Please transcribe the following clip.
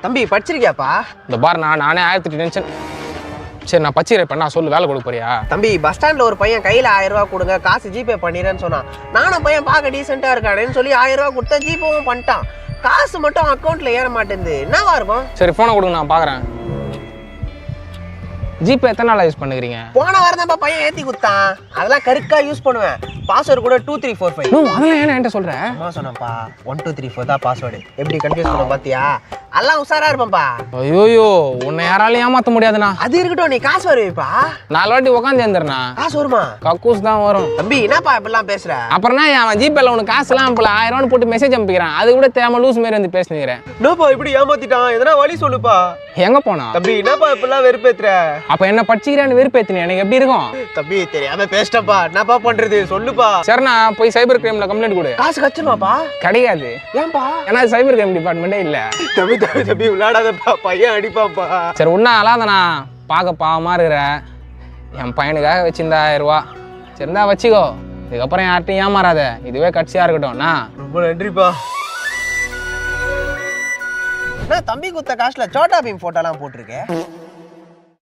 தம்பி படிச்சிருக்கியாப்பா? இந்த பார் நானே 1008 டென்ஷன். சரி நான் பச்சிரேன் நான் சொல்லு வேலை கொடுக்க போறியா? தம்பி பஸ் ஸ்டாண்ட்ல ஒரு பையன் கையில 1000 ரூபா கொடுங்க காசு ஜிபே பண்ணிடுறேன்னு சொன்னான். நானும் பையன் பார்க்க டீசெண்டா இருக்கானேன்னு சொல்லி 1000 ரூபா கொடுத்தா ஜிபேவும் பண்ணிட்டான். காசு மட்டும் அக்கௌண்ட்ல ஏற மாட்டேங்குது. என்னவா இருக்கும்? சரி ஃபோனை கொடுங்க நான் பார்க்குறேன். ஜிபே எத்தனை நாளாக யூஸ் பண்ணுறீங்க? போன வாரம் தான் பையன் ஏற்றி கொடுத்தான். அதெல்லாம் கரெக்டா யூஸ் பண்ணுவேன். பாஸ்வேர்டு கூட 2345. அதெல்லாம் ஏன்னா என்கிட்ட சொல்கிறேன்? அம்மா சொன்னப்பா 1234 தான் பாஸ்வேர்டு. எப்படி கன்ஃபியூஸ் பண்ண பார்த்தியா? எல்லாம் உஷாரா இருப்பேன்ப்பா. ஐயோயோ உன்னை யாராலையும் ஏமாற்ற முடியாதுண்ணா. அது இருக்கட்டும், நீ காசு வருவிப்பா? 4 வாட்டி உட்காந்து எழுந்துருண்ணா. காசு வருமா? கக்கூஸ் தான் வரும். தம்பி என்னப்பா இப்படிலாம் பேசுற? அப்புறம்னா அவன் ஜிபேல உனக்கு காசுலாம் இப்போ 1000 ரூபான்னு போட்டு மெசேஜ் அனுப்பிக்கிறான். அது கூட தேவை லூஸ் மாரி வந்து பேசினுக்கிறேன். என்னப்பா இப்படி ஏமாத்திட்டான்? எதனா வழி சொல்லுப்பா. எங்க போனா? தம்பி என்னப்பா இப்படிலாம் வெறுப்பேத்துற? அப்ப என்ன படிச்சுக்கிறான்னு வெறுப்பேத்தினே எனக்கு எப்படி இருக்கும்? தம்பி தெரியாம பேசிட்டப்பா, என்னப்பா பண்றது சொல்லுப்பா. சரிண்ணா போய் சைபர் கிரைம்ல கம்ப்ளைண்ட் கொடு. காசு கச்சிருமாப்பா? கிடையாது. ஏன்பா? ஏன்னா சைபர் கிரைம் டிபார்ட்மெண்டே இல்ல. தம்பி தம்பி தம்பி விளையாடாதப்பா, பையன் அடிப்பாப்பா. சரி ஒன்னும் அழாதண்ணா, பார்க்க பாவமா இருக்கிற என் பையனுக்காக வச்சிருந்தா 1000 ரூபா. சரிந்தா வச்சுக்கோ, இதுக்கப்புறம் யார்ட்டையும் ஏமாறாத. இதுவே கட்சியா இருக்கட்டும்ண்ணா. ரொம்ப நன்றிப்பா. நான் தம்பி குத்த காசுல சோட்டா பீம் போட்டோலாம் போட்டிருக்கேன்.